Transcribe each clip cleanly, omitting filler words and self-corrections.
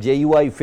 JUIF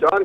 4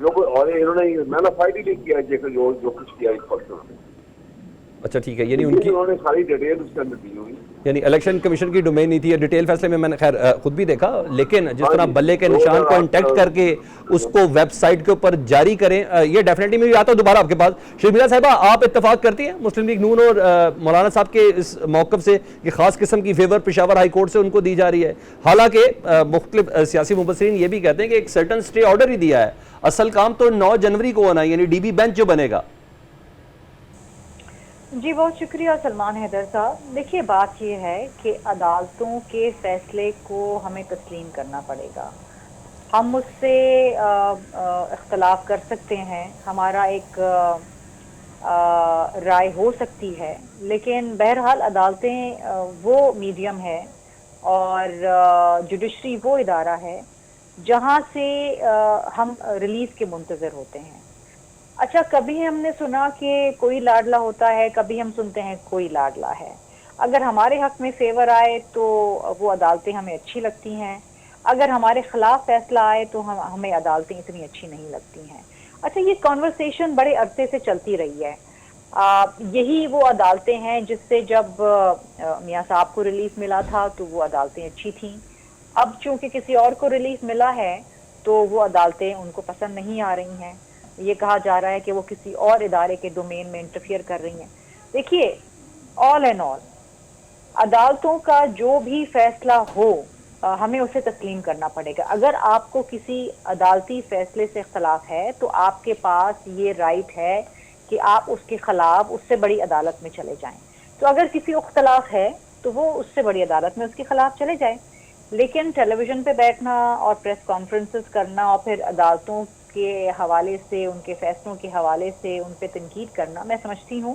جو کوئی اور انہوں نے مینافائڈ ہی نہیں کیا جو کچھ کیا اس وقت میں. اچھا ٹھیک ہے, یعنی ان کی انہوں نے ساری ڈیٹیل اس کے اندر دی ہوئی, یعنی الیکشن کمیشن کی ڈومین نہیں تھی. ڈیٹیل فیصلے میں نے خیر خود بھی دیکھا, لیکن جس طرح بلے کے نشان کو انٹیکٹ کر کے اس کو ویب سائٹ کے اوپر جاری کریں, یہ ڈیفینیٹلی میں بھی آتا ہوں دوبارہ آپ کے پاس. شرمیلا صاحبہ, آپ اتفاق کرتی ہیں مسلم لیگ نون اور مولانا صاحب کے اس موقف سے کہ خاص قسم کی فیور پشاور ہائی کورٹ سے ان کو دی جا رہی ہے, حالانکہ مختلف سیاسی مبصرین یہ بھی کہتے ہیں کہ ایک سرٹن سٹے آرڈر ہی دیا ہے, اصل کام تو 9 جنوری کو ہونا ہے, یعنی ڈی بی بینچ جو بنے گا. جی بہت شکریہ سلمان حیدر صاحب. دیکھیے بات یہ ہے کہ عدالتوں کے فیصلے کو ہمیں تسلیم کرنا پڑے گا. ہم اس سے اختلاف کر سکتے ہیں, ہمارا ایک رائے ہو سکتی ہے, لیکن بہرحال عدالتیں وہ میڈیم ہے اور جوڈیشری وہ ادارہ ہے جہاں سے ہم ریلیز کے منتظر ہوتے ہیں. اچھا, کبھی ہم نے سنا کہ کوئی لاڈلا ہوتا ہے, کبھی ہم سنتے ہیں کوئی لاڈلا ہے. اگر ہمارے حق میں فیور آئے تو وہ عدالتیں ہمیں اچھی لگتی ہیں, اگر ہمارے خلاف فیصلہ آئے تو ہمیں عدالتیں اتنی اچھی نہیں لگتی ہیں. اچھا, یہ کانورسیشن بڑے عرصے سے چلتی رہی ہے. یہی وہ عدالتیں ہیں جس سے جب میاں صاحب کو ریلیف ملا تھا تو وہ عدالتیں اچھی تھیں. اب چونکہ کسی اور کو ریلیف ملا ہے تو وہ عدالتیں ان کو پسند نہیں آ رہی ہیں. یہ کہا جا رہا ہے کہ وہ کسی اور ادارے کے ڈومین میں انٹرفیئر کر رہی ہیں. دیکھیے, آل اینڈ آل عدالتوں کا جو بھی فیصلہ ہو ہمیں اسے تسلیم کرنا پڑے گا. اگر آپ کو کسی عدالتی فیصلے سے اختلاف ہے تو آپ کے پاس یہ رائٹ ہے کہ آپ اس کے خلاف اس سے بڑی عدالت میں چلے جائیں. تو اگر کسی کو اختلاف ہے تو وہ اس سے بڑی عدالت میں اس کے خلاف چلے جائیں. لیکن ٹیلی ویژن پہ بیٹھنا اور پریس کانفرنسز کرنا اور پھر عدالتوں کے حوالے سے, ان کے فیصلوں کے حوالے سے ان پہ تنقید کرنا, میں سمجھتی ہوں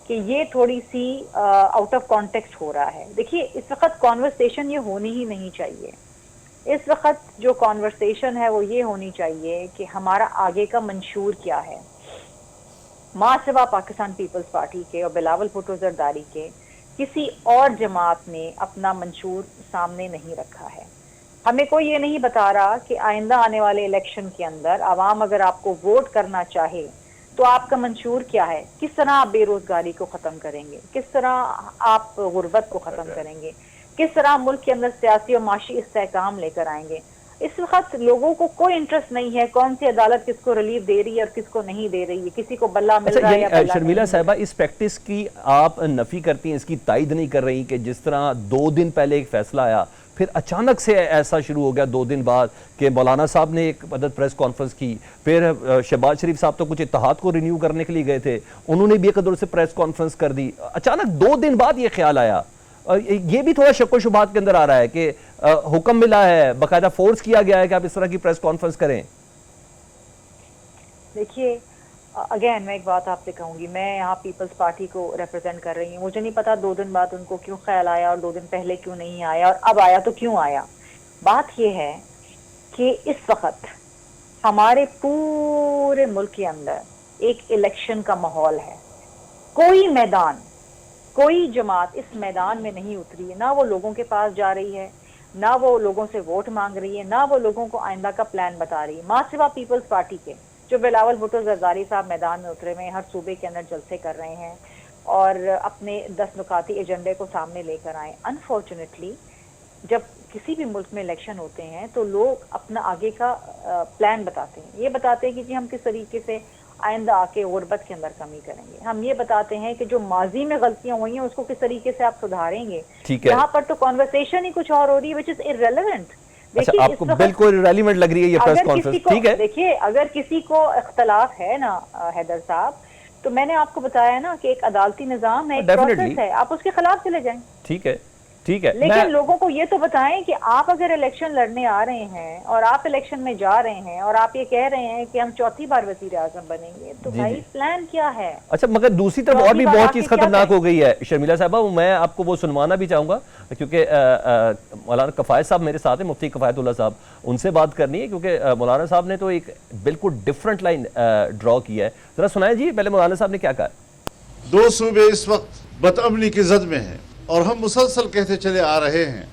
کہ یہ تھوڑی سی آؤٹ آف کانٹیکسٹ ہو رہا ہے. دیکھیے, اس وقت کانورسیشن یہ ہونی ہی نہیں چاہیے. اس وقت جو کانورسیشن ہے وہ یہ ہونی چاہیے کہ ہمارا آگے کا منشور کیا ہے. ماں سوا پاکستان پیپلز پارٹی کے اور بلاول بھٹو زرداری کے کسی اور جماعت نے اپنا منشور سامنے نہیں رکھا ہے. ہمیں کوئی یہ نہیں بتا رہا کہ آئندہ آنے والے الیکشن کے اندر عوام اگر آپ کو ووٹ کرنا چاہے تو آپ کا منشور کیا ہے, کس طرح آپ بے روزگاری کو ختم کریں گے, کس طرح آپ غربت کو ختم کریں گے, کس طرح ملک کے اندر سیاسی اور معاشی استحکام لے کر آئیں گے. اس وقت لوگوں کو کوئی انٹرسٹ نہیں ہے کون سی عدالت کس کو ریلیف دے رہی ہے اور کس کو نہیں دے رہی ہے, کسی کو بلہ مل رہا ہے یا بلہ. شرمیلا صاحبہ, اس پریکٹس کی آپ نفی کرتی ہیں, اس کی تائید نہیں کر رہی کہ جس طرح 2 دن پہلے ایک فیصلہ آیا, پھر اچانک سے ایسا شروع ہو گیا 2 دن بعد کہ مولانا صاحب نے ایک مدد پریس کانفرنس کی, پھر شہباز شریف صاحب تو کچھ اتحاد کو رینیو کرنے کے لیے گئے تھے, انہوں نے بھی ایک قدر سے پریس کانفرنس کر دی, اچانک 2 دن بعد یہ خیال آیا. یہ بھی تھوڑا شک و شبہات کے اندر آ رہا ہے کہ حکم ملا ہے, باقاعدہ فورس کیا گیا ہے کہ آپ اس طرح کی پریس کانفرنس کریں. دیکھیے, اگین میں ایک بات آپ سے کہوں گی, میں یہاں پیپلز پارٹی کو ریپرزینٹ کر رہی ہوں. مجھے نہیں پتا 2 دن بعد ان کو کیوں خیال آیا اور 2 دن پہلے کیوں نہیں آیا, اور اب آیا تو کیوں آیا. بات یہ ہے کہ اس وقت ہمارے پورے ملک کے اندر ایک الیکشن کا ماحول ہے. کوئی میدان, کوئی جماعت اس میدان میں نہیں اتری ہے, نہ وہ لوگوں کے پاس جا رہی ہے, نہ وہ لوگوں سے ووٹ مانگ رہی ہے, نہ وہ لوگوں کو آئندہ کا پلان بتا رہی ہے. ماں سوا پیپلز پارٹی کے جو بلاول بھٹو زرداری صاحب میدان میں اترے ہوئے, ہر صوبے کے اندر جلسے کر رہے ہیں اور اپنے 10 نکاتی ایجنڈے کو سامنے لے کر آئے. انفارچونیٹلی جب کسی بھی ملک میں الیکشن ہوتے ہیں تو لوگ اپنا آگے کا پلان بتاتے ہیں. یہ بتاتے ہیں کہ جی ہم کس طریقے سے آئندہ آ کے غربت کے اندر کمی کریں گے, ہم یہ بتاتے ہیں کہ جو ماضی میں غلطیاں ہوئی ہیں اس کو کس طریقے سے آپ سدھاریں گے. یہاں پر تو کانورسیشن ہی کچھ اور ہو رہی ہے which is irrelevant. اچھا, آپ کو بالکل ریلیونٹ لگ رہی ہے یہ پریس کانفرنس, ٹھیک ہے. دیکھیے, اگر کسی کو اختلاف ہے نا حیدر صاحب, تو میں نے آپ کو بتایا نا کہ ایک عدالتی نظام ہے, ایک پروسیس ہے, آپ اس کے خلاف چلے جائیں. ٹھیک ہے, ٹھیک ہے. لیکن لوگوں کو یہ تو بتائیں کہ آپ اگر الیکشن لڑنے آ رہے ہیں اور آپ الیکشن میں جا رہے ہیں اور آپ یہ کہہ رہے ہیں کہ ہم 4تھی بار وزیر اعظم بنیں گے, تو بھائی پلان کیا ہے. اچھا, مگر دوسری طرف اور بھی بہت چیز خطرناک ہو گئی ہے شرمیلا صاحبہ, میں آپ کو وہ سنوانا بھی چاہوں گا کیونکہ مولانا کفایت صاحب میرے ساتھ ہیں, مفتی کفایت اللہ صاحب, ان سے بات کرنی ہے کیونکہ مولانا صاحب نے تو ایک بالکل ڈیفرنٹ لائن ڈرا کی ہے. ذرا سنائیں جی پہلے مولانا صاحب نے کیا کہا. 2 صوبے اس وقت بدامنی کی زد میں ہیں اور ہم مسلسل کہتے چلے آ رہے ہیں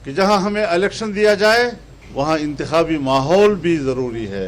کہ جہاں ہمیں الیکشن دیا جائے وہاں انتخابی ماحول بھی ضروری ہے.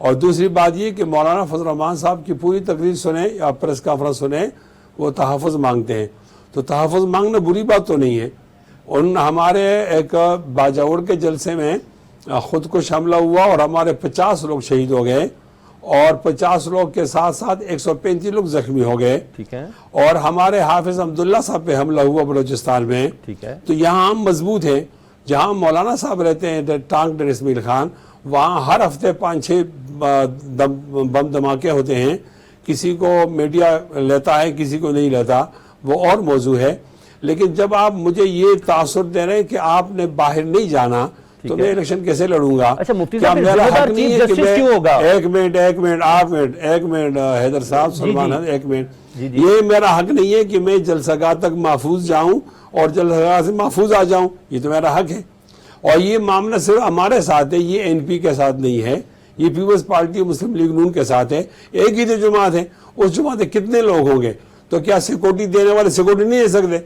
اور دوسری بات یہ کہ مولانا فضل الرحمان صاحب کی پوری تقریر سنیں یا پریس کانفرنس سنیں، وہ تحفظ مانگتے ہیں، تو تحفظ مانگنا بری بات تو نہیں ہے۔ ہمارے ایک باجوڑ کے جلسے میں خود کش حملہ ہوا اور ہمارے 50 لوگ شہید ہو گئے، اور 50 لوگ کے ساتھ ساتھ 135 لوگ زخمی ہو گئے، ٹھیک ہے، اور ہمارے حافظ عبداللہ صاحب پہ حملہ ہوا بلوچستان میں، ٹھیک ہے، تو یہاں ہم مضبوط ہیں۔ جہاں مولانا صاحب رہتے ہیں ٹانک ڈر اسماعیل خان، وہاں ہر ہفتے 5-6 بم دھماکے ہوتے ہیں، کسی کو میڈیا لیتا ہے کسی کو نہیں لیتا، وہ اور موضوع ہے۔ لیکن جب آپ مجھے یہ تاثر دے رہے ہیں کہ آپ نے باہر نہیں جانا تو میں الیکشن کیسے لڑوں گا؟ اچھا مفتی کیا صاحب میرا حق نہیں ہے کہ میں کیوں ہوگا؟ ایک منٹ حیدر صاحب، سلمان ہے، ایک منٹ، یہ میرا حق نہیں ہے کہ میں جلسہ گاہ تک محفوظ جاؤں اور جلسہ گاہ سے محفوظ آ جاؤں، یہ تو میرا حق ہے۔ اور یہ معاملہ صرف ہمارے ساتھ ہے، یہ این پی کے ساتھ نہیں ہے، یہ پیپلز پارٹی مسلم لیگ نون کے ساتھ ہے، ایک ہی تو جماعت ہے، اس جماعت میں کتنے لوگ ہوں گے؟ تو کیا سیکورٹی دینے والے سیکورٹی نہیں دے سکتے؟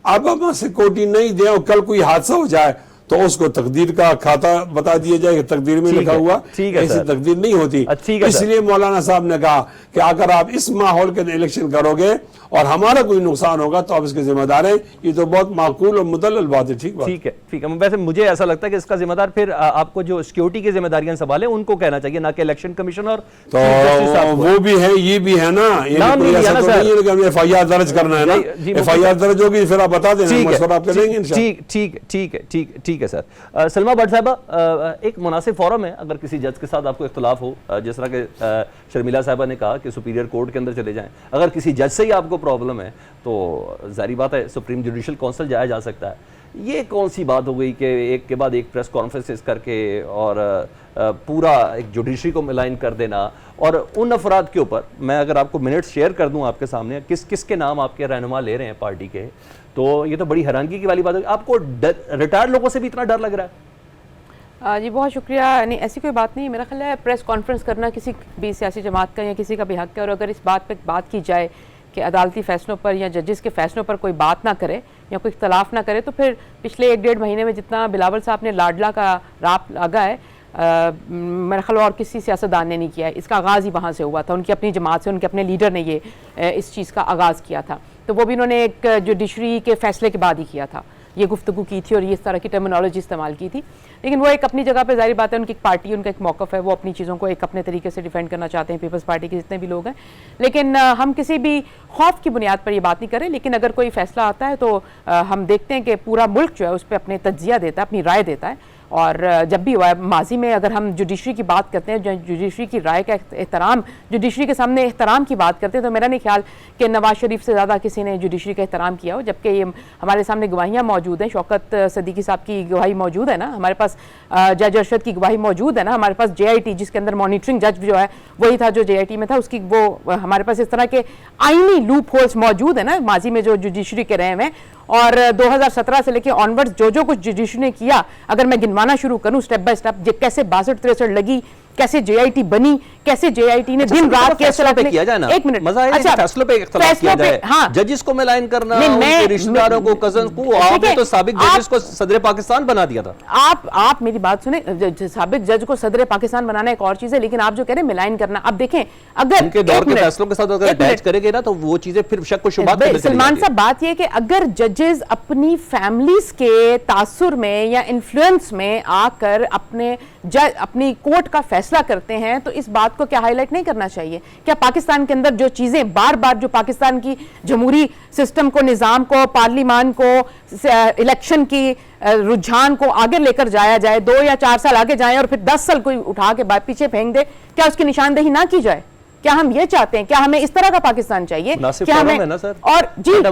اب ہم سیکورٹی نہیں دیں اور کل کوئی حادثہ ہو جائے تو اس کو تقدیر کا کھاتا بتا دیا جائے کہ تقدیر میں لکھا ہوا، ایسی تقدیر نہیں ہوتی۔ اس لیے مولانا صاحب نے کہا کہ اگر آپ اس ماحول کے الیکشن کرو گے اور ہمارا کوئی نقصان ہوگا تو آپ اس کے ذمہ دار ہیں۔ یہ تو بہت معقول اور مدلل بات ہے۔ ٹھیک ہے، ویسے مجھے ایسا لگتا ہے کہ اس کا ذمہ دار پھر آپ کو جو سیکیورٹی کی ذمہ داریاں سنبھالیں ان کو کہنا چاہیے، نہ کہ الیکشن کمیشن اور تو وہ بھی ہے، یہ بھی ہے نا، ایف آئی آر درج کرنا ہے نا، ایف آئی آر درج ہوگی پھر آپ بتا دیں، مشورہ آپ کریں گے۔ ٹھیک ہے سر۔ سلمہ بٹ صاحبہ، ایک مناسب فورم ہے اگر کسی جج کے ساتھ آپ کو اختلاف ہو، جس طرح کہ شرمیلا صاحبہ نے کہا کہ سپیریئر کورٹ کے اندر چلے جائیں، اگر کسی جج سے ہی آپ کو پرابلم ہے تو ظاہری بات ہے سپریم جوڈیشل کونسل جایا جا سکتا ہے۔ یہ کون سی بات ہو گئی کہ ایک کے بعد ایک پریس کانفرنسز کر کے اور پورا ایک جوڈیشری کو ملائن کر دینا، اور ان افراد کے اوپر میں اگر آپ کو منٹس شیئر کر دوں آپ کے سامنے کس کے نام آپ کے رہنما لے رہے ہیں پارٹی کے، تو یہ تو بڑی حیرانگی کی والی بات ہے۔ آپ کو ریٹائرڈ لوگوں سے بھی اتنا ڈر لگ رہا ہے؟ جی بہت شکریہ۔ نہیں ایسی کوئی بات نہیں، میرا خیال ہے پریس کانفرنس کرنا کسی بھی سیاسی جماعت کا یا کسی کا بھی حق ہے، اور اگر اس بات پہ بات کی جائے کہ عدالتی فیصلوں پر یا ججز کے فیصلوں پر کوئی بات نہ کرے یا کوئی اختلاف نہ کرے، تو پھر پچھلے 1-1.5 مہینے میں جتنا بلاول صاحب نے لاڈلا کا راپ لگا ہے، میرا خیال اور کسی سیاستدان نے نہیں کیا ہے۔ اس کا آغاز ہی وہاں سے ہوا تھا، ان کی اپنی جماعت سے، ان کے اپنے لیڈر نے یہ اس چیز کا آغاز کیا تھا، تو وہ بھی انہوں نے ایک جوڈیشری کے فیصلے کے بعد ہی کیا تھا، یہ گفتگو کی تھی اور یہ اس طرح کی ٹرمینالوجی استعمال کی تھی۔ لیکن وہ ایک اپنی جگہ پہ ظاہر بات ہے، ان کی ایک پارٹی، ان کا ایک موقف ہے، وہ اپنی چیزوں کو ایک اپنے طریقے سے ڈیفینڈ کرنا چاہتے ہیں، پیپلز پارٹی کے جتنے بھی لوگ ہیں۔ لیکن ہم کسی بھی خوف کی بنیاد پر یہ بات نہیں کریں، لیکن اگر کوئی فیصلہ آتا ہے تو ہم دیکھتے ہیں کہ پورا ملک جو ہے اس پہ اپنے تجزیہ دیتا ہے، اپنی رائے دیتا ہے، اور جب بھی ہوا ہے ماضی میں اگر ہم جوڈیشری کی بات کرتے ہیں، جوڈیشری کی رائے کا احترام، جوڈیشری کے سامنے احترام کی بات کرتے ہیں، تو میرا نہیں خیال کہ نواز شریف سے زیادہ کسی نے جوڈیشری کا احترام کیا ہو، جبکہ یہ ہمارے سامنے گواہیاں موجود ہیں، شوکت صدیقی صاحب کی گواہی موجود ہے نا، ہمارے پاس جج ارشد کی گواہی موجود ہے نا، ہمارے پاس JIT جس کے اندر مانیٹرنگ جج جو ہے وہی تھا جو JIT میں تھا، اس کی وہ ہمارے پاس اس طرح کے آئینی لوپ ہولز موجود ہیں نا ماضی میں جو جوڈیشری کے رہے ہیں، اور 2017 سے لے کے آنورڈ جو کچھ جوڈیشری نے کیا، اگر میں گنوانا شروع کروں سٹیپ بائی سٹیپ، کیسے 62-63 لگی، کیسے JIT بنی، کیسے JIT نے دن رات فیصلہ پہ کیا جائے نا، ایک منٹ، مزہ ہے فیصلوں پہ اختلاف کیا جائے، ججز کو ملائن کرنا، ان کے رشتہ داروں کو، کزن کو، آپ نے تو سابق ججز کو صدر پاکستان بنا دیا تھا۔ آپ میری بات سنیں، سابق جج کو صدر پاکستان بنانا ایک اور چیز ہے، لیکن آپ جو کہہ رہے ہیں ملائن کرنا، اب دیکھیں اگر ان کے دور کے فیصلوں کے ساتھ اگر اٹیچ کریں گے نا تو وہ چیزیں پھر شک و شبہات میں سلمان صاحب بات یہ کہ اگر ججز اپنی فیملیز کے تاثر میں یا انفلوئنس میں آ کر اپنی کورٹ کا فیصلہ کرتے ہیں تو اس بات کو کیا ہائی لائٹ نہیں کرنا چاہیے؟ کیا پاکستان کے اندر جو چیزیں بار بار جو پاکستان کی جمہوری سسٹم کو، نظام کو، پارلیمان کو، الیکشن کی رجحان کو آگے لے کر جایا جائے، 2 یا 4 سال آگے جائیں اور پھر 10 سال کوئی اٹھا کے پیچھے پھینک دے، کیا اس کی نشاندہی نہ کی جائے؟ کیا ہم یہ چاہتے ہیں؟ کیا ہمیں اس طرح کا پاکستان چاہیے؟ کیا ہمیں اور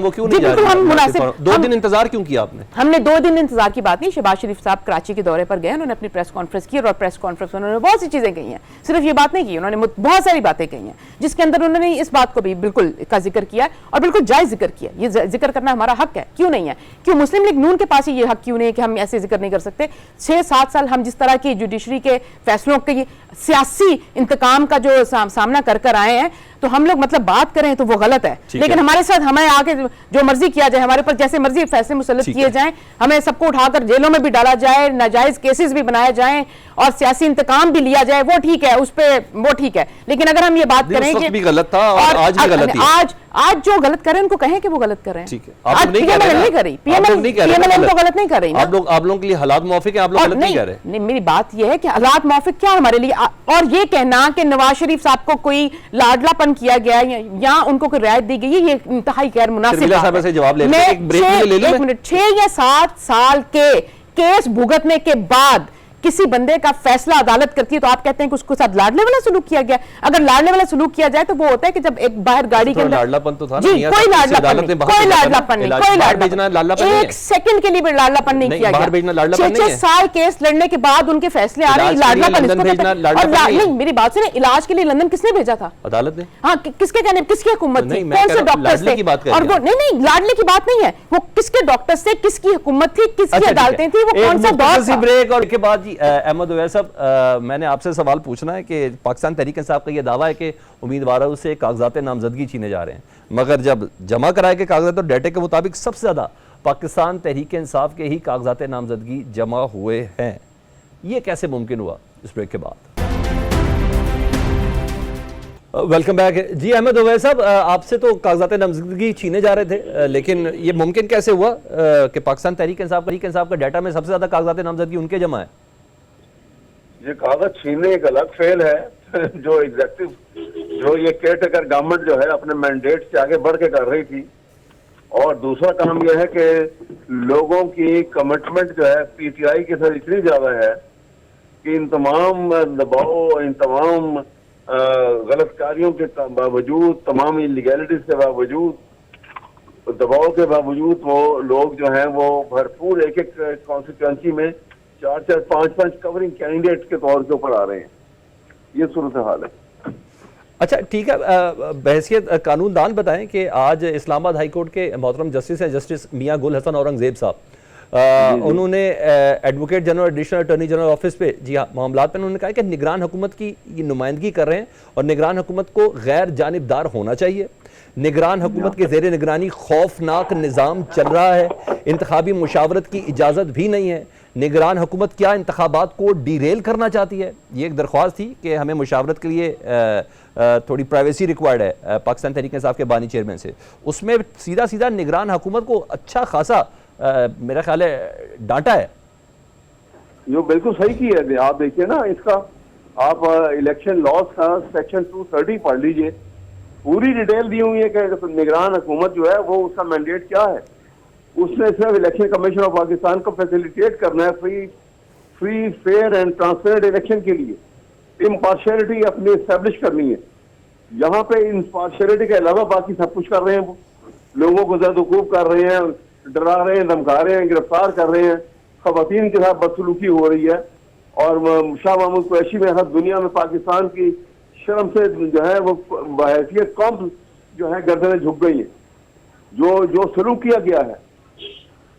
وہ کیوں نہیں بالکل ہم مناسب 2 دن انتظار کیوں کیا آپ نے؟ ہم نے 2 دن انتظار کی بات نہیں، شہباز شریف صاحب کراچی کے دورے پر گئے، انہوں نے اپنی پریس کانفرنس کی، اور پریس کانفرنس میں انہوں نے بہت سی چیزیں کہی ہیں، صرف یہ بات نہیں کی، انہوں نے بہت ساری باتیں کہی ہیں جس کے اندر انہوں نے اس بات کو بھی بالکل کا ذکر کیا اور بالکل جائز ذکر کیا۔ یہ ذکر کرنا ہمارا حق ہے، کیوں نہیں ہے؟ کیوں مسلم لیگ نون کے پاس ہی یہ حق کیوں نہیں ہے کہ ہم ایسے ذکر نہیں کر سکتے؟ 6-7 سال ہم جس طرح کی جوڈیشری کے فیصلوں کے سیاسی انتقام کا جو سامنا کر آئے ہیں، تو ہم لوگ مطلب بات کریں تو وہ غلط ہے, لیکن ہمارے ساتھ ہمیں آگے جو مرضی کیا جائے, ہمارے پر جیسے مرضی فیصلے مسلط کیے جائیں, ہمیں سب کو اٹھا کر جیلوں میں بھی ڈالا جائے, ناجائز کیسز بھی بنائے جائیں اور سیاسی انتقام بھی لیا جائے, وہ ٹھیک ہے, اس پہ وہ ٹھیک ہے. لیکن اگر ہم یہ بات کریں کہ بھی غلط تھا اور آج بھی غلط ہے, آج جو غلط کریں ان کو کہیں کہ وہ غلط کر رہے ہیں. ٹھیک ہے, آج پی ایم ایل نہیں کر رہی, پی ایم ایل کو غلط نہیں کر رہی. آپ لوگوں کے لیے حالات موافق ہیں, آپ لوگ غلط نہیں کہہ رہے. نہیں, میری بات یہ ہے کہ حالات موافق کیا ہمارے لیے, اور یہ کہنا کہ نواز شریف صاحب کو کوئی لاڈلا پن کیا گیا یا ان کو کوئی رعایت دی گئی, یہ انتہائی غیر مناسب بات ہے. میں 6 یا 7 سال کے کیس بھگتنے کے بعد کسی بندے کا فیصلہ عدالت کرتی ہے تو آپ کہتے ہیں کہ اس کے ساتھ لاڈلے والا سلوک کیا گیا. اگر لاڈلے والا سلوک کیا جائے تو وہ ہوتا ہے کہ جب ایک باہر گاڑی کے اندر لاڈلا پن تو تھا, جی کوئی لاڈلا پن نہیں, ایک سیکنڈ کے لیے بھی لاڈلا پن نہیں کیا گیا. 6 سال کیس لڑنے کے بعد ان کے فیصلے آ رہے ہیں, لاڈلا پن اس کو کہتے ہیں. نہیں, میری بات سنیں, علاج کے لیے لندن کس نے بھیجا تھا؟ عدالت نے. ہاں, کس کے کہنے, کس کی حکومت تھی, کون سے ڈاکٹر تھے؟ اور وہ نہیں, لاڈلے کی بات نہیں ہے, وہ کس کے ڈاکٹر سے, کس کی حکومت تھی, کس کی عدالتیں تھیں, وہ کون سا دور تھا. بریک اور کے بعد احمد اویس صاحب, میں نے آپ سے سوال پوچھنا ہے کہ پاکستان تحریک انصاف کا یہ دعویٰ ہے کہ امیدواروں سے کاغذات نامزدگی چھینے جا رہے ہیں, مگر جب جمع کرائے کے کاغذات اور ڈیٹے کے مطابق سب سے زیادہ پاکستان تحریک انصاف کے ہی کاغذات نامزدگی جمع ہوئے ہیں. یہ کیسے ممکن ہوا؟ اس بریک کے بعد ویلکم بیک. جی احمد اویس صاحب, آپ سے تو کاغذات نامزدگی چھینے جا رہے تھے, لیکن یہ ممکن کیسے ہوا کہ پاکستان تحریک انصاف کا ڈیٹا میں سب سے زیادہ کاغذات نامزدگی ان کے جمع ہے؟ یہ کاغذ چھیننے ایک الگ فیل ہے جو ایگزیکٹو, جو یہ کیئر ٹیکر گورنمنٹ جو ہے اپنے مینڈیٹ سے آگے بڑھ کے کر رہی تھی. اور دوسرا کام یہ ہے کہ لوگوں کی کمٹمنٹ جو ہے پی ٹی آئی کے ساتھ اتنی زیادہ ہے کہ ان تمام دباؤ, ان تمام غلط کاریوں کے باوجود, تمام انلیگیلٹیز کے باوجود, دباؤ کے باوجود وہ لوگ جو ہیں وہ بھرپور ایک ایک کانسٹیٹوئنسی میں 4 5 کورنگ کینڈیڈیٹ کے طور کے اوپر آ رہے ہیں. یہ صورتحال ہے. اچھا ٹھیک ہے, بحیثیت قانون دان بتائیں کہ آج اسلام آباد ہائی کورٹ کے محترم جسٹس ہیں جسٹس میاں گل حسن اورنگزیب صاحب, انہوں نے advocate general additional attorney general office پہ جی ہاں معاملات پہ انہوں نے کہا کہ نگران حکومت کی یہ نمائندگی کر رہے ہیں اور نگران حکومت کو غیر جانبدار ہونا چاہیے. نگران حکومت کے زیر نگرانی خوفناک نظام چل رہا ہے, انتخابی مشاورت کی اجازت بھی نہیں ہے. نگران حکومت کیا انتخابات کو ڈیریل کرنا چاہتی ہے؟ یہ ایک درخواست تھی کہ ہمیں مشاورت کے لیے تھوڑی پرائیویسی ریکوائرڈ ہے پاکستان تحریک انصاف کے بانی چیئرمین سے. اس میں سیدھا نگران حکومت کو اچھا خاصا میرا خیال ہے ڈانٹا ہے. جو بالکل صحیح کی ہے. آپ دیکھیے نا, اس کا آپ الیکشن لاز کا سیکشن 230 پڑھ لیجئے, پوری ڈیٹیل دی ہوئی ہے کہ نگران حکومت جو ہے وہ اس کا مینڈیٹ کیا ہے. اس نے صرف الیکشن کمیشن آف پاکستان کو فیسیلیٹیٹ کرنا ہے free fair and transparent election کے لیے. امپارشیلٹی اپنی اسٹیبلش کرنی ہے. یہاں پہ امپارشیلٹی کے علاوہ باقی سب کچھ کر رہے ہیں, لوگوں کو زد وقوف کر رہے ہیں, ڈرا رہے ہیں, دھمکا رہے ہیں, گرفتار کر رہے ہیں, خواتین کے ساتھ بدسلوکی ہو رہی ہے. اور شاہ محمود قریشی میں ہر دنیا میں پاکستان کی شرم سے جو ہے وہ بحیثیت قوم جو ہے گردنیں جھک گئی ہیں. جو سلوک کیا گیا ہے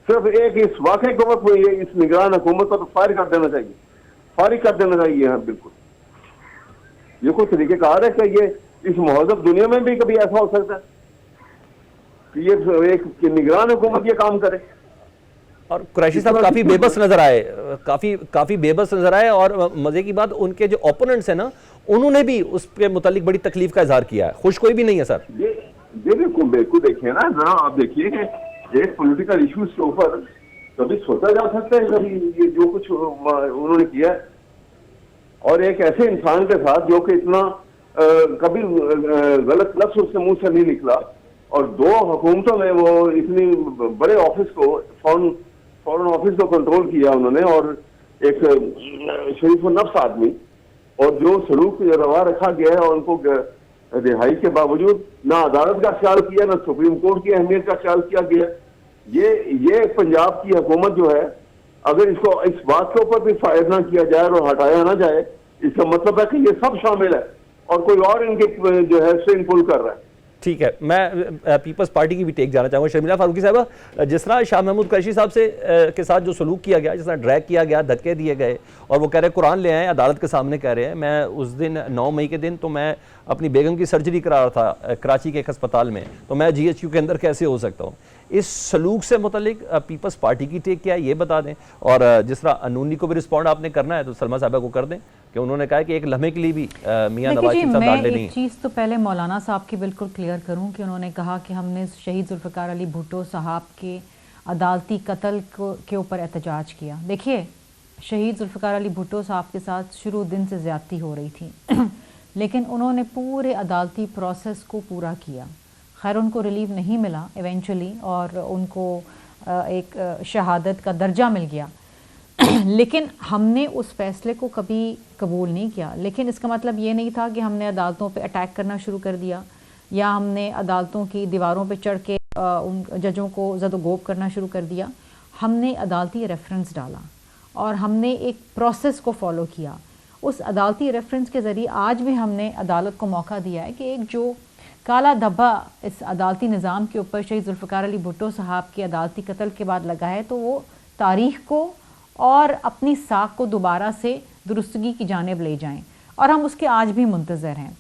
صرف ایک اس واقعے کو اس نگران حکومت کو تو فارغ کر دینا چاہیے. ہاں بالکل, یہ کوئی طریقہ کار ہے کہ یہ اس مہذب دنیا میں بھی کبھی ایسا ہو سکتا ہے کہ یہ ایک نگران حکومت یہ کام کرے؟ اور قریشی صاحب کافی بے بس نظر آئے, کافی بے بس نظر آئے. اور مزے کی بات, ان کے جو اوپوننٹس ہیں نا, انہوں نے بھی اس کے متعلق بڑی تکلیف کا اظہار کیا ہے. خوش کوئی بھی نہیں ہے سر. یہ بالکل دیکھیے نا, ذرا آپ دیکھیے کہ ایک پولیٹیکل ایشوز کے اوپر کبھی سوچا جا سکتا ہے کبھی یہ جو کچھ انہوں نے کیا ہے, اور ایک ایسے انسان کے ساتھ جو کہ اتنا کبھی غلط لفظ اس کے منہ سے نہیں نکلا, اور 2 حکومتوں میں وہ اتنی بڑے آفس کو فورن آفس کو کنٹرول کیا انہوں نے, اور ایک شریف النفس آدمی, اور جو سلوک روا رکھا گیا ہے, اور ان کو رہائی کے باوجود نہ عدالت کا خیال کیا, نہ سپریم کورٹ کی اہمیت کا خیال کیا گیا. یہ پنجاب کی حکومت جو ہے, اگر اس کو اس بات کے اوپر بھی فائر نہ کیا جائے اور ہٹایا نہ جائے, اس کا مطلب ہے کہ یہ سب شامل ہے اور کوئی اور ان کے جو ہے سوئنگ پول کر رہا ہے. ٹھیک ہے، میں پیپلز پارٹی کی بھی ٹیک جانا چاہوں گا. شرمیلا فاروقی صاحبہ، جس طرح شاہ محمود قریشی صاحب سے کے ساتھ جو سلوک کیا گیا، جس طرح ڈریگ کیا گیا، دھکے دیے گئے، اور وہ کہہ رہے قرآن لے آئیں، عدالت کے سامنے کہہ رہے ہیں. میں اس دن 9 مئی کے دن تو میں اپنی بیگم کی سرجری کرا رہا تھا کراچی کے ایک ہسپتال میں، تو میں جی ایچ کیو کے اندر کیسے ہو سکتا ہوں؟ اس سلوک سے متعلق پیپلز پارٹی کی ٹیک کیا ہے یہ بتا دیں. اور جس طرح انونی کو بھی رسپونڈ آپ نے کرنا ہے تو سلمہ صاحبہ کو کر دیں کہ انہوں نے کہا کہ ایک لمحے کے لیے بھی میاں نواز شریف صاحب ڈال لے نہیں. ایک چیز تو پہلے مولانا صاحب کی بالکل کلیئر کروں کہ انہوں نے کہا کہ ہم نے شہید ذوالفقار علی بھٹو صاحب کے عدالتی قتل کے اوپر احتجاج کیا. دیکھیے، شہید ذوالفقار علی بھٹو صاحب کے ساتھ شروع دن سے زیادتی ہو رہی تھی لیکن انہوں نے پورے عدالتی پروسیس کو پورا کیا. خیر ان کو ریلیف نہیں ملا ایونچولی، اور ان کو ایک شہادت کا درجہ مل گیا لیکن ہم نے اس فیصلے کو کبھی قبول نہیں کیا. لیکن اس کا مطلب یہ نہیں تھا کہ ہم نے عدالتوں پہ اٹیک کرنا شروع کر دیا یا ہم نے عدالتوں کی دیواروں پہ چڑھ کے ان ججوں کو زد و گوب کرنا شروع کر دیا. ہم نے عدالتی ریفرنس ڈالا اور ہم نے ایک پروسیس کو فالو کیا. اس عدالتی ریفرنس کے ذریعے آج بھی ہم نے عدالت کو موقع دیا ہے کہ ایک جو کالا دھبا اس عدالتی نظام کے اوپر شہید ذوالفقار علی بھٹو صاحب کے عدالتی قتل کے بعد لگا ہے تو وہ تاریخ کو اور اپنی ساکھ کو دوبارہ سے درستگی کی جانب لے جائیں، اور ہم اس کے آج بھی منتظر ہیں.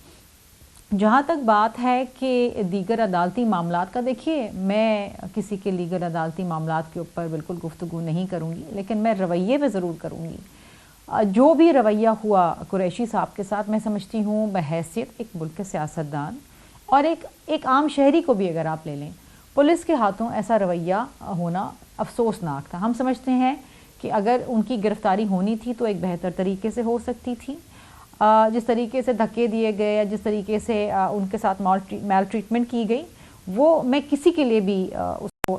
جہاں تک بات ہے کہ دیگر عدالتی معاملات کا، دیکھیے میں کسی کے لیگل عدالتی معاملات کے اوپر بالکل گفتگو نہیں کروں گی، لیکن میں رویے پہ ضرور کروں گی. جو بھی رویہ ہوا قریشی صاحب کے ساتھ، میں سمجھتی ہوں بحیثیت ایک ملک کے سیاستدان اور ایک عام شہری کو بھی اگر آپ لے لیں، پولیس کے ہاتھوں ایسا رویہ ہونا افسوسناک تھا. ہم سمجھتے ہیں کہ اگر ان کی گرفتاری ہونی تھی تو ایک بہتر طریقے سے ہو سکتی تھی. جس طریقے سے دھکے دیے گئے یا جس طریقے سے ان کے ساتھ میل ٹریٹمنٹ کی گئی، وہ میں کسی کے لیے بھی اس کو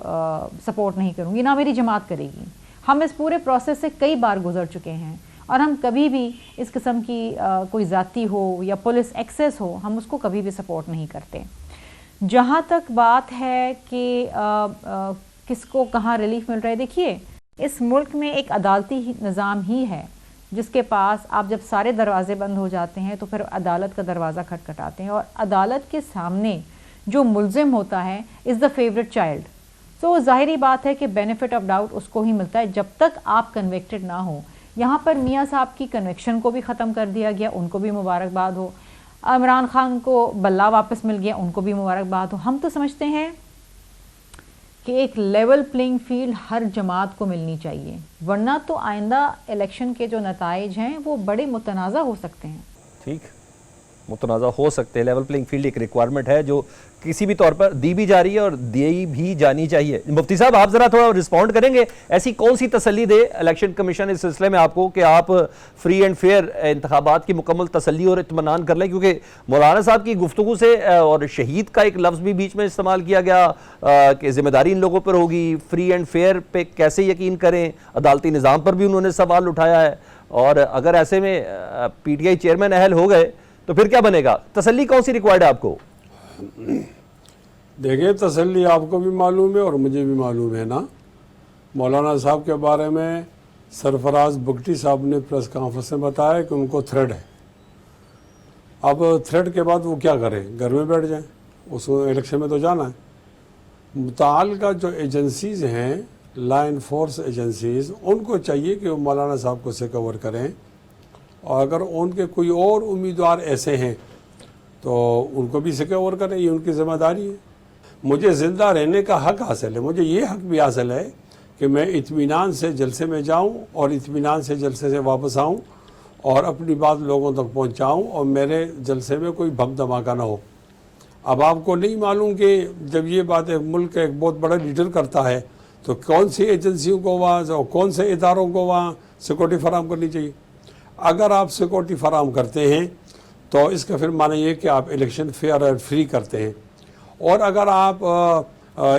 سپورٹ نہیں کروں گی، نہ میری جماعت کرے گی. ہم اس پورے پروسیس سے کئی بار گزر چکے ہیں اور ہم کبھی بھی اس قسم کی کوئی ذاتی ہو یا پولیس ایکسیس ہو، ہم اس کو کبھی بھی سپورٹ نہیں کرتے. جہاں تک بات ہے کہ کس کو کہاں ریلیف مل رہا ہے، دیکھیے اس ملک میں ایک عدالتی نظام ہی ہے جس کے پاس آپ جب سارے دروازے بند ہو جاتے ہیں تو پھر عدالت کا دروازہ کھٹکھٹاتے ہیں، اور عدالت کے سامنے جو ملزم ہوتا ہے از دا فیوریٹ چائلڈ. تو ظاہری بات ہے کہ بینیفٹ آف ڈاؤٹ اس کو ہی ملتا ہے جب تک آپ کنوکٹڈ نہ ہو. یہاں پر میاں صاحب کی کنوکشن کو بھی ختم کر دیا گیا، ان کو بھی مبارکباد ہو. عمران خان کو بلہ واپس مل گیا، ان کو بھی مبارکباد ہو. ہم تو سمجھتے ہیں کہ ایک لیول پلینگ فیلڈ ہر جماعت کو ملنی چاہیے، ورنہ تو آئندہ الیکشن کے جو نتائج ہیں وہ بڑے متنازع ہو سکتے ہیں. ٹھیک، متنازع ہو سکتے ہیں. لیول پلینگ فیلڈ ایک ریکوائرمنٹ ہے جو کسی بھی طور پر دی بھی جا رہی ہے اور دی بھی جانی چاہیے. مفتی صاحب آپ ذرا تھوڑا رسپونڈ کریں گے، ایسی کون سی تسلی دے الیکشن کمیشن اس سلسلے میں آپ کو کہ آپ فری اینڈ فیئر انتخابات کی مکمل تسلی اور اطمینان کر لیں؟ کیونکہ مولانا صاحب کی گفتگو سے اور شہید کا ایک لفظ بھی بیچ میں استعمال کیا گیا کہ ذمہ داری ان لوگوں پر ہوگی. فری اینڈ فیئر پہ کیسے یقین کریں؟ عدالتی نظام پر بھی انہوں نے سوال اٹھایا ہے، اور اگر ایسے میں پی ٹی آئی چیئرمین اہل ہو گئے تو پھر کیا بنے گا؟ تسلی کون سی ریکوائرڈ ہے آپ کو؟ دیکھیں، تسلی آپ کو بھی معلوم ہے اور مجھے بھی معلوم ہے نا. مولانا صاحب کے بارے میں سرفراز بگٹی صاحب نے پریس کانفرنس میں بتایا کہ ان کو تھریڈ ہے. اب تھریڈ کے بعد وہ کیا کریں؟ گھر میں بیٹھ جائیں؟ اس کو الیکشن میں تو جانا ہے. متعلقہ جو ایجنسیز ہیں، لا انفورس ایجنسیز، ان کو چاہیے کہ وہ مولانا صاحب کو سیکور کریں، اور اگر ان کے کوئی اور امیدوار ایسے ہیں تو ان کو بھی سیکور کریں. یہ ان کی ذمہ داری ہے. مجھے زندہ رہنے کا حق حاصل ہے، مجھے یہ حق بھی حاصل ہے کہ میں اطمینان سے جلسے میں جاؤں اور اطمینان سے جلسے سے واپس آؤں اور اپنی بات لوگوں تک پہنچاؤں اور میرے جلسے میں کوئی بم دھماکہ نہ ہو. اب آپ کو نہیں معلوم کہ جب یہ بات ایک ملک کا ایک بہت بڑا لیڈر کرتا ہے تو کون سی ایجنسیوں کو وہاں، کون سے اداروں کو وہاں سیکورٹی فراہم کرنی چاہیے. اگر آپ سیکورٹی فراہم کرتے ہیں تو اس کا پھر معنی یہ کہ آپ الیکشن فیئر اور فری کرتے ہیں، اور اگر آپ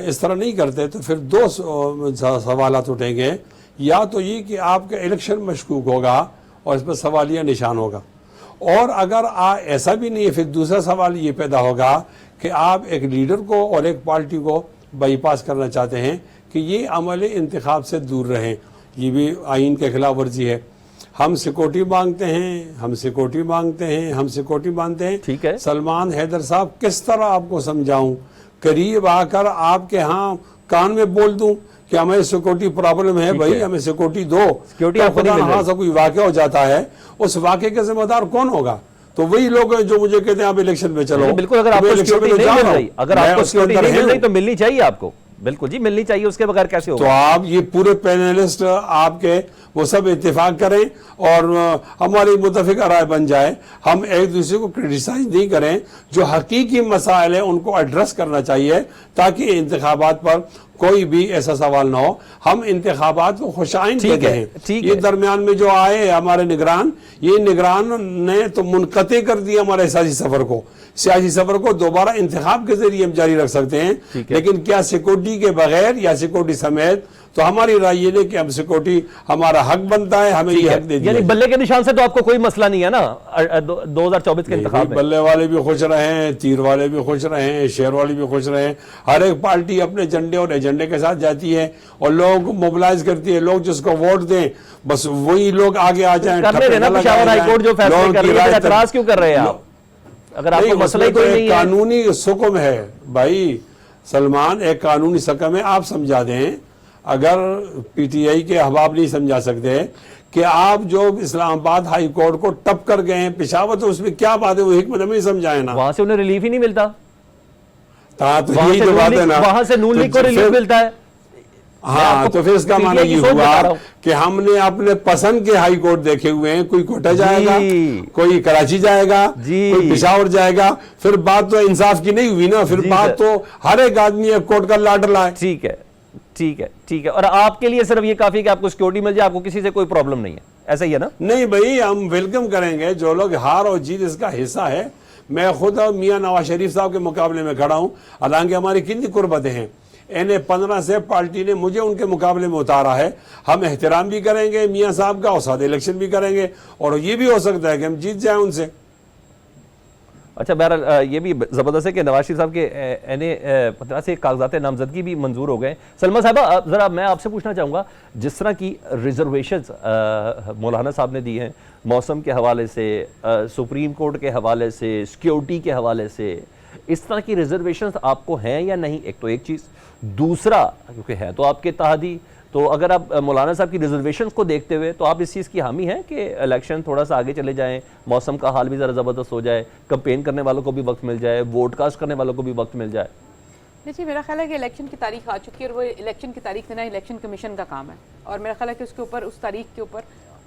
اس طرح نہیں کرتے تو پھر دو سوالات اٹھیں گے. یا تو یہ کہ آپ کا الیکشن مشکوک ہوگا اور اس پر سوالیہ نشان ہوگا، اور اگر ایسا بھی نہیں ہے پھر دوسرا سوال یہ پیدا ہوگا کہ آپ ایک لیڈر کو اور ایک پارٹی کو بائی پاس کرنا چاہتے ہیں کہ یہ عمل انتخاب سے دور رہیں. یہ بھی آئین کے خلاف ورزی ہے. ہم سیکورٹی مانگتے ہیں، ہم سیکورٹی مانگتے ہیں، ہم سیکورٹی مانگتے ہیں. ٹھیک ہے. سلمان حیدر صاحب کس طرح آپ کو سمجھاؤں؟ قریب آ کر آپ کے ہاں کان میں بول دوں کہ ہمیں سیکورٹی پرابلم ہے، بھائی ہمیں سیکورٹی دو. سیکورٹی آپ کو نہیں مل رہی. سے کوئی واقعہ ہو جاتا ہے، اس واقعے کے ذمہ دار کون ہوگا؟ تو وہی لوگ ہیں جو مجھے کہتے ہیں آپ الیکشن میں چلو. بالکل. اگر آپ کو سیکورٹی نہیں مل رہی، اگر آپ کو سیکورٹی نہیں مل رہی تو ملنی چاہیے آپ کو. بالکل جی ملنی چاہیے، اس کے بغیر کیسے ہوگا؟ تو آپ یہ پورے پینلسٹ آپ کے وہ سب اتفاق کریں اور ہماری متفقہ رائے بن جائے. ہم ایک دوسرے کو کرٹیسائز نہیں کریں، جو حقیقی مسائل ہیں ان کو ایڈریس کرنا چاہیے تاکہ انتخابات پر کوئی بھی ایسا سوال نہ ہو. ہم انتخابات کو خوش آئند کہتے ہیں. یہ درمیان میں جو آئے ہمارے نگران، یہ نگران نے تو منقطع کر دیا ہمارے سیاسی سفر کو. سیاسی سفر کو دوبارہ انتخاب کے ذریعے ہم جاری رکھ سکتے ہیں، لیکن کیا سیکورٹی کے بغیر یا سیکورٹی سمیت؟ تو ہماری رائے یہ ہے کہ ہم سیکورٹی ہمارا حق بنتا ہے، ہمیں یہ حق دے دیا. یعنی بلے کے نشان سے تو آپ کو کوئی مسئلہ نہیں ہے نا 2024 کے انتخاب میں؟ بلے والے بھی خوش رہیں، تیر والے بھی خوش رہیں، شیر والے بھی خوش رہیں. ہر ایک پارٹی اپنے جھنڈے اور ایجنڈے کے ساتھ جاتی ہے اور لوگ موبلائز کرتی ہے. لوگ جس کو ووٹ دیں بس وہی لوگ آگے آ جائیں. کرنے دینا پشاور ہائی کورٹ جو فیصلے کر رہی ہے، اعتراض کیوں کر رہے ہیں آپ؟ اگر آپ کو مسئلہ ہی کوئی نہیں ہے. قانونی حکم ہے بھائی سلمان، ایک قانونی حکم ہے. آپ سمجھا دیں، اگر پی ٹی آئی کے احباب نہیں سمجھا سکتے کہ آپ جو اسلام آباد ہائی کورٹ کو ٹپ کر گئے ہیں پشاور، تو اس میں کیا بات ہے؟ وہ حکمت ہمیں سمجھائے نا. وہاں سے انہیں ریلیف ہی نہیں ملتا. وہاں سے نون لیگ کو ریلیف ملتا ہے. ہاں تو پھر اس کا معنی یہ ہوا کہ ہم نے اپنے پسند کے ہائی کورٹ دیکھے ہوئے ہیں. کوئی کوٹا جائے گا، کوئی کراچی جائے گا، کوئی پشاور جائے گا. پھر بات تو انصاف کی نہیں ہوئی نا، پھر بات تو ہر ایک آدمی ایک کورٹ کا لاڈ لائے. ٹھیک ہے ٹھیک ہے ٹھیک ہے. اور آپ کے لیے صرف یہ کافی کہ آپ کو سیکورٹی مل جائے، آپ کو کسی سے کوئی پرابلم نہیں ہے، ایسا ہی ہے نا؟ نہیں بھائی، ہم ویلکم کریں گے جو لوگ ہار اور جیت اس کا حصہ ہے. میں خود میاں نواز شریف صاحب کے مقابلے میں کھڑا ہوں، حالانکہ ہماری کتنی قربتیں ہیں. NA-15 سے پارٹی نے مجھے ان کے مقابلے میں اتارا ہے. ہم احترام بھی کریں گے میاں صاحب کا اور سادہ الیکشن بھی کریں گے، اور یہ بھی ہو سکتا ہے کہ ہم جیت جائیں ان سے. اچھا بہرحال یہ بھی زبردست ہے کہ نواز شریف صاحب کے NA-15 سے کاغذات نامزدگی بھی منظور ہو گئے. سلمہ صاحبہ ذرا میں آپ سے پوچھنا چاہوں گا، جس طرح کی ریزرویشنز مولانا صاحب نے دی ہیں موسم کے حوالے سے، سپریم کورٹ کے حوالے سے، سیکیورٹی کے حوالے سے، اس طرح کی ریزرویشنز آپ کو ہیں یا نہیں؟ ایک تو ایک چیز. دوسرا، کیونکہ ہے تو آپ کے اتحادی، تو اگر آپ مولانا صاحب کی ریزرویشنز کو دیکھتے ہوئے تو آپ اس چیز کی حامی ہیں کہ الیکشن تھوڑا سا آگے چلے جائیں، موسم کا حال بھی ذرا زبردست ہو جائے، کمپین کرنے والوں کو بھی وقت مل جائے، ووٹ کاسٹ کرنے والوں کو بھی وقت مل جائے؟ جی میرا خیال ہے کہ الیکشن کی تاریخ آ چکی ہے، اور وہ الیکشن کی تاریخ دینا الیکشن کمیشن کا کام ہے، اور میرا خیال ہے کہ اس کے اوپر، اس تاریخ کے اوپر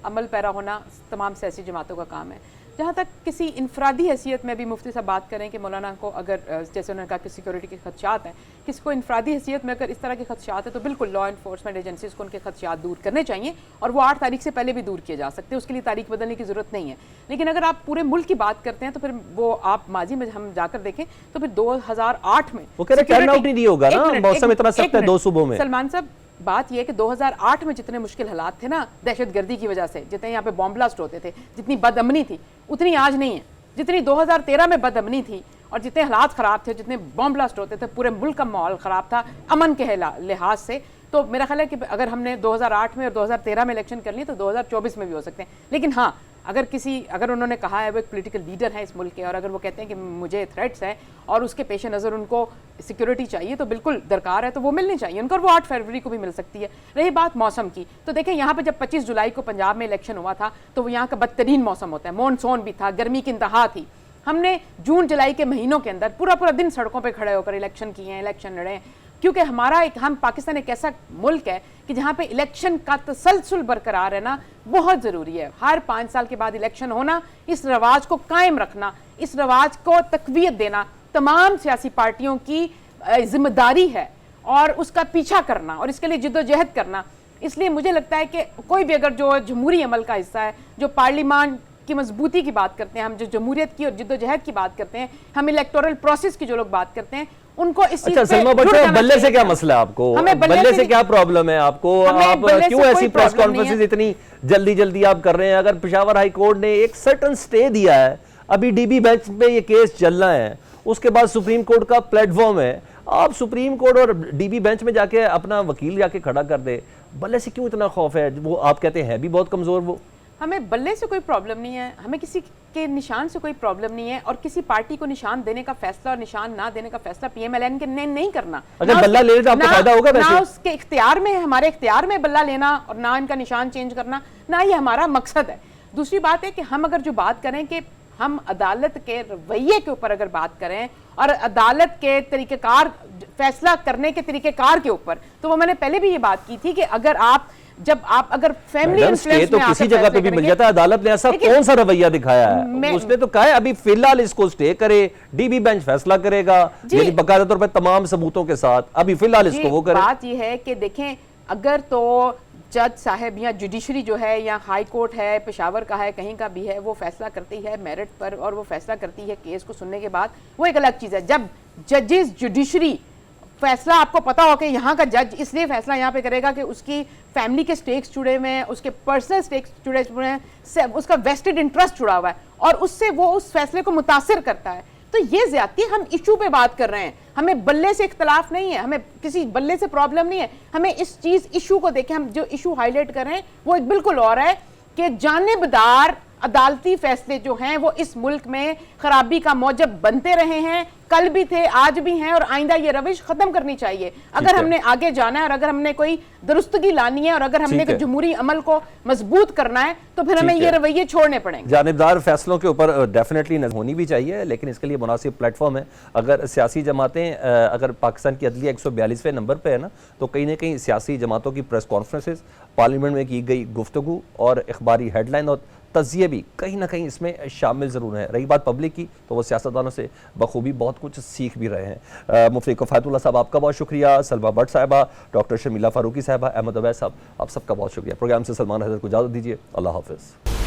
عمل پیرا ہونا تمام سیاسی جماعتوں کا کام ہے. جہاں تک کسی انفرادی حیثیت میں بھی مفتی صاحب بات کریں کہ مولانا کو اگر جیسے انہوں نے کہا کہ سیکورٹی کے خدشات ہیں، کسی کو انفرادی حیثیت میں اگر اس طرح کے خدشات ہیں تو بالکل لا انفورسمنٹ ایجنسیز کو ان کے خدشات دور کرنے چاہیے، اور وہ 8 تاریخ سے پہلے بھی دور کیے جا سکتے ہیں. اس کے لیے تاریخ بدلنے کی ضرورت نہیں ہے. لیکن اگر آپ پورے ملک کی بات کرتے ہیں تو پھر وہ آپ ماضی میں ہم جا کر دیکھیں تو پھر 2008 میں وہ کہہ رہے ٹرن آؤٹ نہیں ہوگا نا، موسم اتنا سخت ہے 2 صبح میں. سلمان صاحب بات یہ ہے کہ 2008 میں جتنے مشکل حالات تھے نا دہشت گردی کی وجہ سے، جتنے یہاں پہ بام بلاسٹ ہوتے تھے، جتنی بد امنی تھی اتنی آج نہیں ہے. جتنی 2013 میں بد امنی تھی اور جتنے حالات خراب تھے، جتنے بام بلاسٹ ہوتے تھے، پورے ملک کا ماحول خراب تھا امن کے لحاظ سے. تو میرا خیال ہے کہ اگر ہم نے 2008 میں اور 2013 میں الیکشن کر لی تو 2024 میں بھی ہو سکتے ہیں. لیکن ہاں اگر انہوں نے کہا ہے وہ ایک پولیٹیکل لیڈر ہیں اس ملک کے، اور اگر وہ کہتے ہیں کہ مجھے تھریٹس ہیں اور اس کے پیش نظر ان کو سیکیورٹی چاہیے تو بالکل درکار ہے، تو وہ ملنی چاہیے ان کو، اور وہ 8 فروری کو بھی مل سکتی ہے. رہی بات موسم کی، تو دیکھیں یہاں پہ جب 25 جولائی کو پنجاب میں الیکشن ہوا تھا تو وہ یہاں کا بدترین موسم ہوتا ہے، مونسون بھی تھا، گرمی کی انتہا تھی. ہم نے جون جولائی کے مہینوں کے اندر پورا دن سڑکوں پہ کھڑے ہو کر الیکشن کیے ہیں، الیکشن لڑے ہیں، کیونکہ ہم پاکستان ایک ایسا ملک ہے کہ جہاں پہ الیکشن کا تسلسل برقرار رہنا بہت ضروری ہے. ہر 5 سال کے بعد الیکشن ہونا، اس رواج کو قائم رکھنا، اس رواج کو تقویت دینا تمام سیاسی پارٹیوں کی ذمہ داری ہے، اور اس کا پیچھا کرنا اور اس کے لیے جد و جہد کرنا. اس لیے مجھے لگتا ہے کہ کوئی بھی اگر جو جمہوری عمل کا حصہ ہے، جو پارلیمان کی مضبوطی کی بات کرتے ہیں، ہم جو جمہوریت کی اور جد و جہد کی بات کرتے ہیں، ہم الیکٹورل پروسیس کی جو لوگ بات کرتے ہیں، ان کو اس چیز پہ سلمہ بٹ بلے سے کیا مسئلہ ہے آپ کو؟ بلے سے کیا پرابلم ہے آپ کو؟ آپ کیوں ایسی پریس کانفرنسز اتنی جلدی آپ کر رہے ہیں؟ اگر پشاور ہائی کورٹ نے ایک سرٹن سٹے دیا ہے، ابھی ڈی بی بینچ پہ یہ کیس چلنا ہے، اس کے بعد سپریم کورٹ کا پلیٹ فارم ہے، آپ سپریم کورٹ اور ڈی بی بینچ میں جا کے اپنا وکیل جا کے کھڑا کر دے. بلے سے کیوں اتنا خوف ہے؟ وہ آپ کہتے ہیں بھی بہت کمزور وہ. ہمیں بلے سے کوئی پرابلم نہیں ہے, ہمیں کسی کے نشان سے کوئی پرابلم نہیں ہے, اور کسی پارٹی کو نشان دینے کا فیصلہ اور نشان نہ دینے کا فیصلہ پی ایم ایل این کے نے نہیں کرنا. اگر بلہ لے تو آپ کو فائدہ ہوگا ویسے, نہ اس کے اختیار میں, ہمارے اختیار میں بلہ لینا اور نہ ان کا نشان چینج کرنا, نہ یہ ہمارا مقصد ہے. دوسری بات ہے کہ ہم اگر جو بات کریں کہ ہم عدالت کے رویے کے اوپر اگر بات کریں اور عدالت کے طریقہ کار, فیصلہ کرنے کے طریقہ کار کے اوپر, تو وہ میں نے پہلے بھی یہ بات کی تھی کہ اگر آپ جب آپ اگر فیملی انفلوئنس تو کسی جگہ پہ بھی مل جاتا ہے. عدالت نے ایسا کون سا رویہ دکھایا ہے؟ اس نے تو کہا ہے ابھی فی الحال اس کو سٹے کرے, ڈی بی بینچ فیصلہ کرے گا, یعنی باقاعدہ طور پہ تمام ثبوتوں کے ساتھ, ابھی فی الحال اس کو وہ کرے. بات یہ ہے کہ دیکھیں اگر تو جج صاحب یا جوڈیشری جو ہے یا ہائی کورٹ ہے, پشاور کا ہے, کہیں کا بھی ہے, وہ فیصلہ کرتی ہے میرٹ پر اور وہ فیصلہ کرتی ہے کیس کو سننے کے بعد, وہ ایک الگ چیز ہے. جب ججز جوڈیشری فیصلہ, آپ کو پتا ہو کہ یہاں کا جج اس لیے فیصلہ یہاں پہ کرے گا کہ اس کی فیملی کے سٹیکس جڑے ہوئے ہیں, اس کے پرسنل سٹیکس جڑے ہوئے ہیں, اس کا ویسٹڈ انٹرسٹ جڑا ہوا ہے اور اس سے وہ اس فیصلے کو متاثر کرتا ہے, تو یہ زیادتی. ہم ایشو پہ بات کر رہے ہیں, ہمیں بلے سے اختلاف نہیں ہے, ہمیں کسی بلے سے پرابلم نہیں ہے, ہمیں اس چیز ایشو کو دیکھیں. ہم جو ایشو ہائی لائٹ کر رہے ہیں وہ ایک بالکل اور ہے کہ جانبدار عدالتی فیصلے جو ہیں وہ اس ملک میں خرابی کا موجب بنتے رہے ہیں, کل بھی تھے, آج بھی ہیں, اور آئندہ یہ روش ختم کرنی چاہیے اگر ہم نے آگے جانا ہے, اور اگر ہم نے کوئی درستگی لانی ہے, اور اگر ہم نے جمہوری عمل کو مضبوط کرنا ہے, تو پھر ہمیں یہ رویے چھوڑنے پڑیں گے. جانبدار فیصلوں کے اوپر ڈیفینیٹلی ہونی بھی چاہیے, لیکن اس کے لیے مناسب پلیٹ فارم ہے. اگر سیاسی جماعتیں, اگر پاکستان کی عدلیہ 142ویں نمبر پہ ہے نا, تو کہیں نہ کہیں سیاسی جماعتوں کی پریس کانفرنسز, پارلیمنٹ میں کی گئی گفتگو اور اخباری ہیڈ لائن اور تجزیے بھی کہیں نہ کہیں اس میں شامل ضرور ہیں. رہی بات پبلک کی, تو وہ سیاستدانوں سے بخوبی بہت کچھ سیکھ بھی رہے ہیں. مفتی کفایت اللہ صاحب آپ کا بہت شکریہ, سلما بٹ صاحبہ, ڈاکٹر شمیلہ فاروقی صاحبہ, احمد عبید صاحب, آپ سب کا بہت شکریہ. پروگرام سے سلمان حیدر کو اجازت دیجیے. اللہ حافظ.